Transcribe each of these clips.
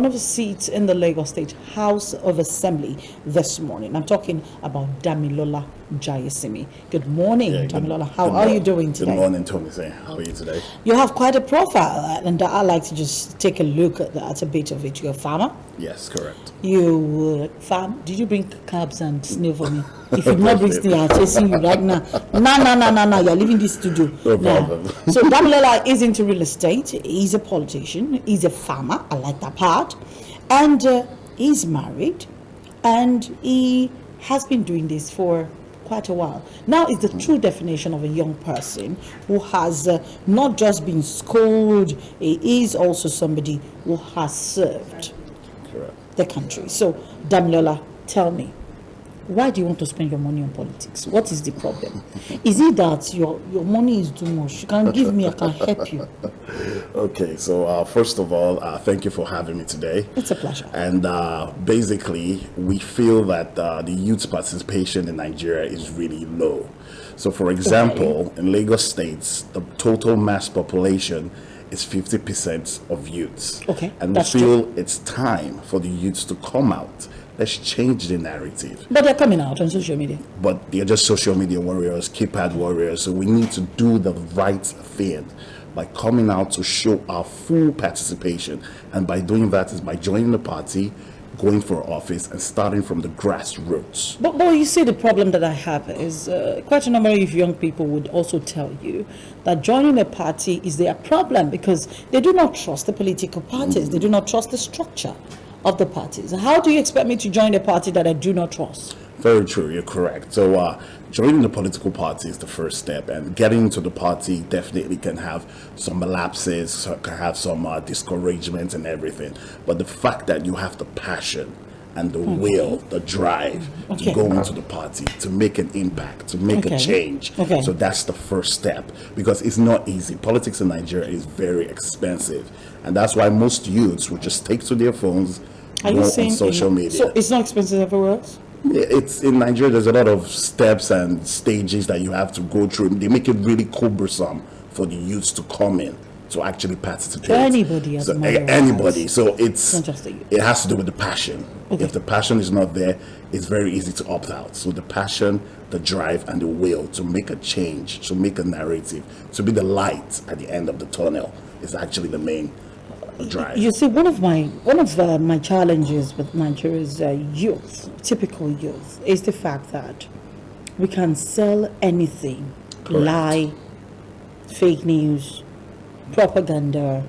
of the seats in the Lagos State House of Assembly this morning. I'm talking about Damilola Jaiyesimi. Good morning, Damilola. How are you doing today? Good morning, Tomisin. How are you today? You have quite a profile, and I like to just take a look at a bit of it. You're a farmer? Yes, correct. You farm? Did you bring cabs and snail for me? If you not bring snail, I'm chasing you right now. No. You're leaving this studio. No problem. So Damilola is into real estate. He's a politician. He's a farmer. I like that part. And he's married. And he has been doing this for quite a while. Now is the true definition of a young person who has not just been schooled, he is also somebody who has served the country. So, Damilola, tell me, why do you want to spend your money on politics? What is the problem? Is it that your money is too much? You can give me, I can help you. Okay, so first of all, thank you for having me today. It's a pleasure. And basically, we feel that the youth participation in Nigeria is really low. So, for example, in Lagos State, the total mass population is 50% of youths. Okay, and we feel it's time for the youths to come out. Let's change the narrative. But they're coming out on social media. But they're just social media warriors, keypad warriors. So we need to do the right thing by coming out to show our full participation. And by doing that is by joining the party, going for office, and starting from the grassroots. But you see, the problem that I have is quite a number of young people would also tell you that joining a party is their problem because they do not trust the political parties. They do not trust the structure of the parties. How do you expect me to join a party that I do not trust? Very true, you're correct. So joining the political party is the first step, and getting into the party definitely can have some lapses, can have some discouragement and everything. But the fact that you have the passion and the will, the drive to go into the party, to make an impact, to make a change. So that's the first step, because it's not easy. Politics in Nigeria is very expensive, and that's why most youths will just take to their phones, go on social media. So it's not expensive everywhere else? It's in Nigeria. There's a lot of steps and stages that you have to go through. They make it really cumbersome for the youths to come in to actually participate. Anybody, anybody. So it has to do with the passion. If the passion is not there, it's very easy to opt out. So the passion, the drive, and the will to make a change, to make a narrative, to be the light at the end of the tunnel is actually the main drive. You see, one of my challenges with Nigeria's youth, typical youth, is the fact that we can sell anything, lie, fake news, propaganda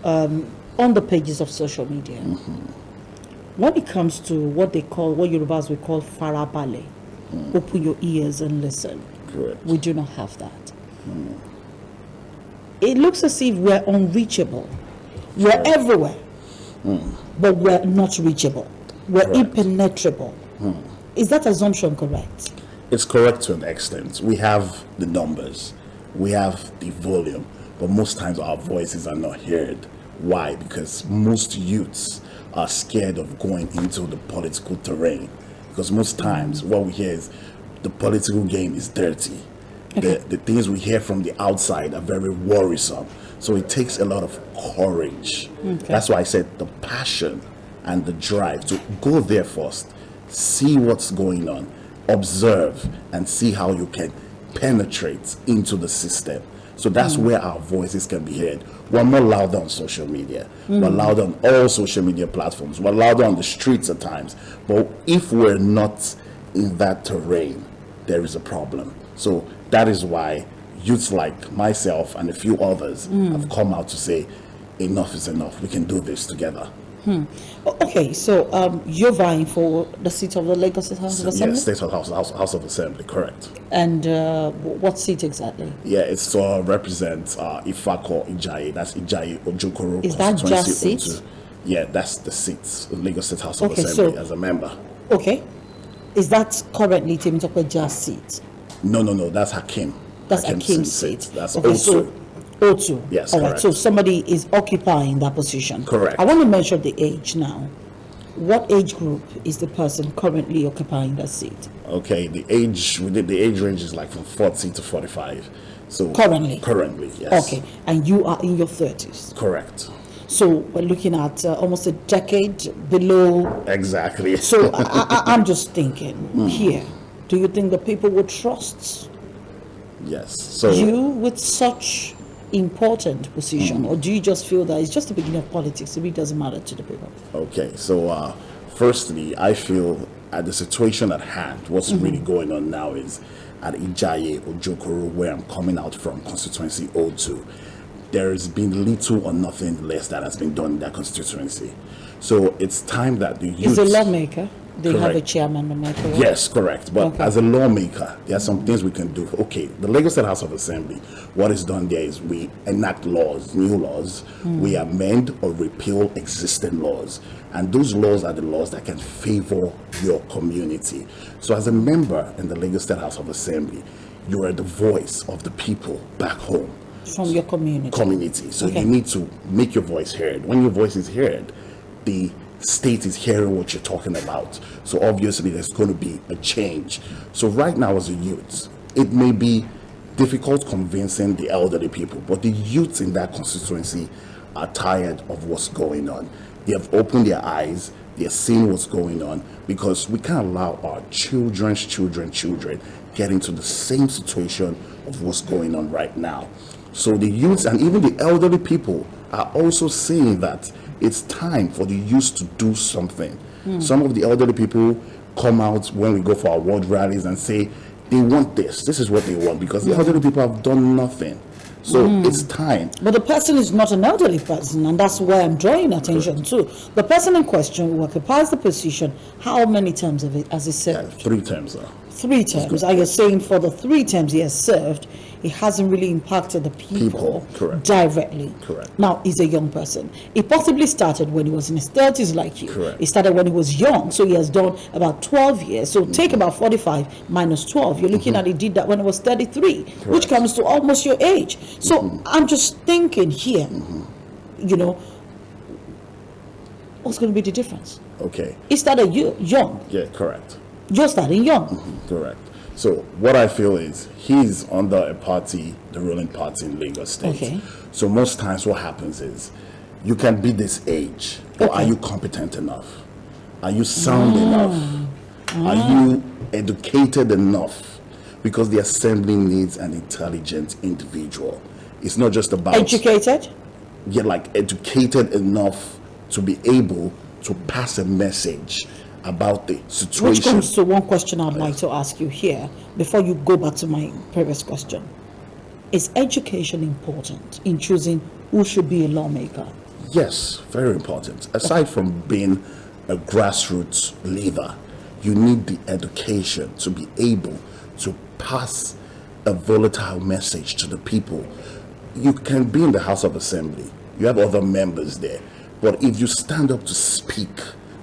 on the pages of social media. When it comes to what Yorubas will call farabale, open your ears and listen. Correct. We do not have that. It looks as if we're unreachable. We're everywhere, but we're not reachable. We're impenetrable. Is that assumption correct? It's correct to an extent. We have the numbers, we have the volume, but most times our voices are not heard. Why? Because most youths are scared of going into the political terrain. Because most times what we hear is the political game is dirty. The things we hear from the outside are very worrisome. So it takes a lot of courage. That's why I said the passion and the drive to go there first, see what's going on, observe, and see how you can penetrate into the system. So that's where our voices can be heard. We're more louder on social media. We're louder on all social media platforms. We're louder on the streets at times. But if we're not in that terrain, there is a problem. So that is why youths like myself and a few others have come out to say, enough is enough. We can do this together. Okay, so you're vying for the seat of the Lagos State House of Assembly? Yes, State House of Assembly, correct. And what seat exactly? Yeah, it's to represent Ifako Ijaye. That's Ijaye Ojokoro. Is that just seat? Yeah, that's the seat. Lagos State House of Assembly as a member. Okay. Is that currently Temitope just seat? No, that's Hakim. That's Hakim's seat. That's also. O2. Yes, all correct. Right, so somebody is occupying that position. Correct. I want to measure the age now. What age group is the person currently occupying that seat? Okay, the age range is like from 40 to 45. So currently, yes. Okay, and you are in your 30s. Correct. So we're looking at almost a decade below. Exactly. So I'm just thinking here, do you think the people would trust Yes. So you with such important position, or do you just feel that it's just the beginning of politics, it really doesn't matter to the people? okay. So firstly, I feel at the situation at hand, what's really going on now is at Ijaye Ojokoro, where I'm coming out from, constituency O2. There's been little or nothing less that has been done in that constituency. So it's time that the youth. He's a lawmaker. They have a Correct. chairman, am I correct? Yes, correct. But Okay. as a lawmaker, there are some things we can do. Okay, the Lagos State House of Assembly, what is done there is we enact laws, new laws. We amend or repeal existing laws. And those laws are the laws that can favor your community. So as a member in the Lagos State House of Assembly, you are the voice of the people back home. From your community. So Okay. you need to make your voice heard. When your voice is heard, the state is hearing what you're talking about. So obviously there's going to be a change. So right now as a youth, it may be difficult convincing the elderly people, but the youths in that constituency are tired of what's going on. They have opened their eyes, they're seeing what's going on, because we can't allow our children's children get into the same situation of what's going on right now. So the youths and even the elderly people are also seeing that it's time for the youth to do something. Some of the elderly people come out when we go for our ward rallies and say they want this. This is what they want, because the elderly people have done nothing. So it's time. But the person is not an elderly person, and that's why I'm drawing attention to. The person in question who occupies the position, how many terms has he served? 3 terms. 3 terms. Are you saying for the 3 terms he has served, he hasn't really impacted the people Correct. directly? Correct. Now, he's a young person. He possibly started when he was in his 30s like you. Correct. He started when he was young, so he has done about 12 years. So take about 45 minus 12. You're looking at he did that when he was 33, which comes to almost your age. So I'm just thinking here, you know, what's going to be the difference? Okay. He started young. Yeah, correct. You're starting young. Correct. So what I feel is he's under a party, the ruling party in Lagos State. Okay. So most times what happens is you can be this age, but are Okay. you competent enough? Are you sound enough? Are you educated enough? Because the assembly needs an intelligent individual. It's not just about Educated? you're like educated enough to be able to pass a message about the Which situation. comes to one question I'd like to ask you here before you go back to my previous question. Is education important in choosing who should be a lawmaker? Yes, very important. Aside from being a grassroots leader, you need the education to be able to pass a volatile message to the people. You can be in the House of Assembly, you have other members there, but if you stand up to speak,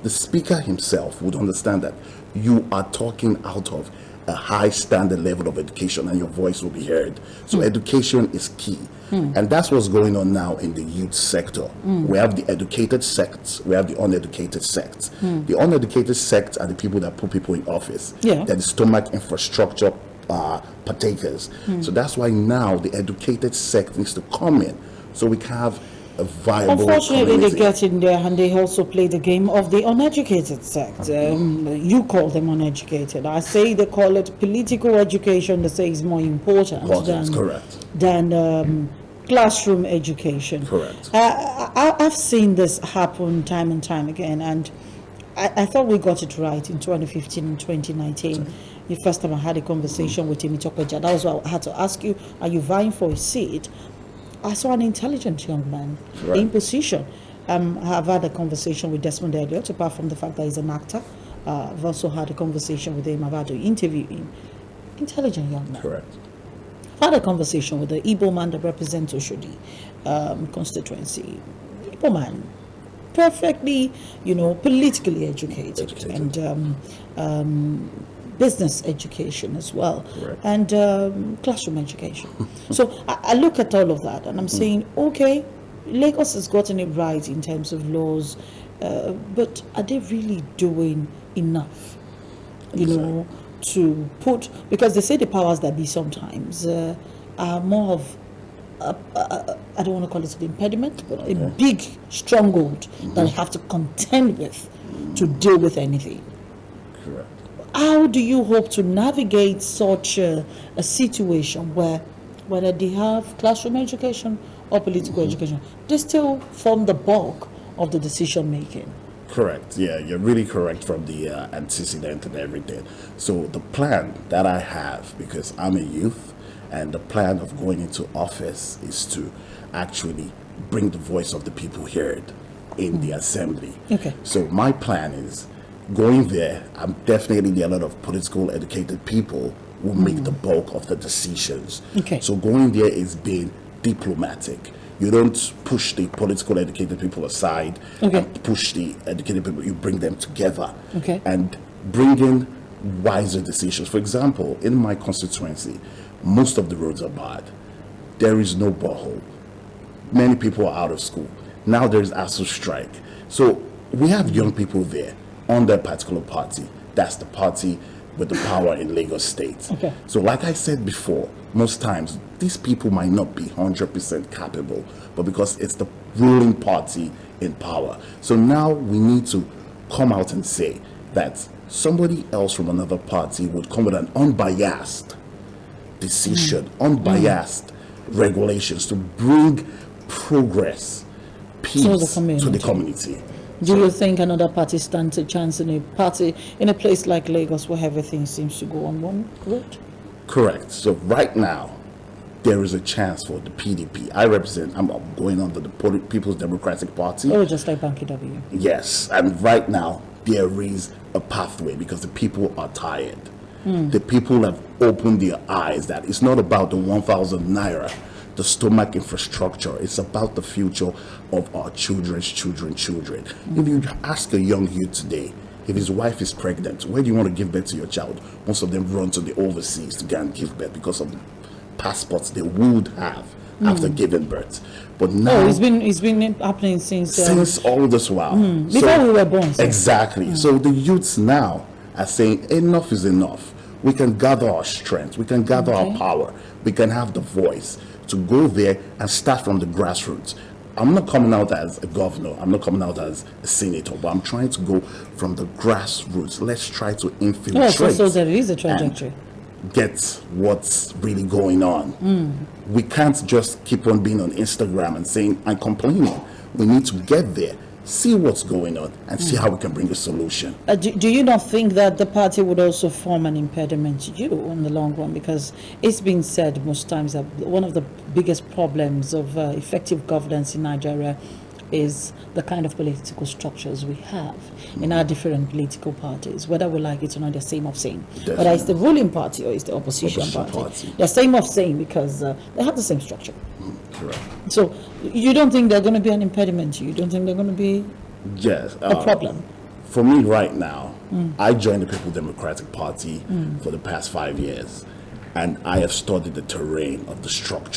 the speaker himself would understand that you are talking out of a high standard level of education and your voice will be heard. So education is key. And that's what's going on now in the youth sector. We have the educated sects, we have the uneducated sects. The uneducated sects are the people that put people in office. Yeah. They're the stomach infrastructure partakers. So that's why now the educated sect needs to come in so we can have a viable Unfortunately, community. they get in there and they also play the game of the uneducated sect. You call them uneducated. I say they call it political education. They say is more important Correct. than classroom education. Correct. I've seen this happen time and time again, and I thought we got it right in 2015 and 2019. The first time I had a conversation with Timi Tokoja, that was why I had to ask you, are you vying for a seat? I saw an intelligent young man Right. in position. I've had a conversation with Desmond Elliott, apart from the fact that he's an actor. I've also had a conversation with him. I've had to interview him. Intelligent young man. Correct. I've had a conversation with the Igbo man that represents Oshodi constituency. Igbo man, perfectly, politically educated. And business education as well, Correct. and classroom education. So I look at all of that and I'm saying, okay, Lagos has gotten it right in terms of laws, but are they really doing enough, to put, because they say the powers that be sometimes are more of I don't want to call it an impediment, but a big stronghold that I have to contend with to deal with anything. Correct. How do you hope to navigate such a situation where, whether they have classroom education or political education, they still form the bulk of the decision making? Correct. Yeah, you're really correct from the antecedent and everything. So the plan that I have, because I'm a youth, and the plan of going into office is to actually bring the voice of the people heard in the assembly. Okay. So my plan is going there. I'm definitely a lot of political educated people will make the bulk of the decisions. Okay. So going there is being diplomatic. You don't push the political educated people aside and push the educated people. You bring them together and bring in wiser decisions. For example, in my constituency, most of the roads are bad. There is no borehole. Many people are out of school. Now there's ASU strike. So we have young people there on that particular party. That's the party with the power in Lagos State. So like I said before, most times these people might not be 100% capable, but because it's the ruling party in power. So now we need to come out and say that somebody else from another party would come with an unbiased decision, unbiased regulations to bring progress, peace to the community. Do you think another party stands a chance in a place like Lagos where everything seems to go on one route? Correct. So right now, there is a chance for the PDP. I'm going under the People's Democratic Party. Oh, just like Banky W. Yes, and right now there is a pathway because the people are tired. The people have opened their eyes that it's not about the 1,000 naira, the stomach infrastructure. It's about the future of our children's children. If you ask a young youth today, if his wife is pregnant, where do you want to give birth to your child? Most of them run to the overseas to go and give birth because of the passports they would have after giving birth. But now it's been happening since all this while. Before we were born. So. Exactly. So the youths now are saying enough is enough. We can gather our strength. We can gather our power. We can have the voice to go there and start from the grassroots. I'm not coming out as a governor. I'm not coming out as a senator, but I'm trying to go from the grassroots. Let's try to infiltrate. So there is a trajectory. Get what's really going on. We can't just keep on being on Instagram and saying and complaining. We need to get there, see what's going on, and see how we can bring a solution. Do you not think that the party would also form an impediment to you in the long run? Because it's been said most times that one of the biggest problems of effective governance in Nigeria is the kind of political structures we have in our different political parties, whether we like it or not. They're same of same. Definitely. Whether it's the ruling party or it's the opposition party. They're same of same because they have the same structure. Correct. So you don't think they're going to be an impediment to you? You don't think they're going to be a problem? For me right now, I joined the People's Democratic Party for the past 5 years, and I have studied the terrain of the structure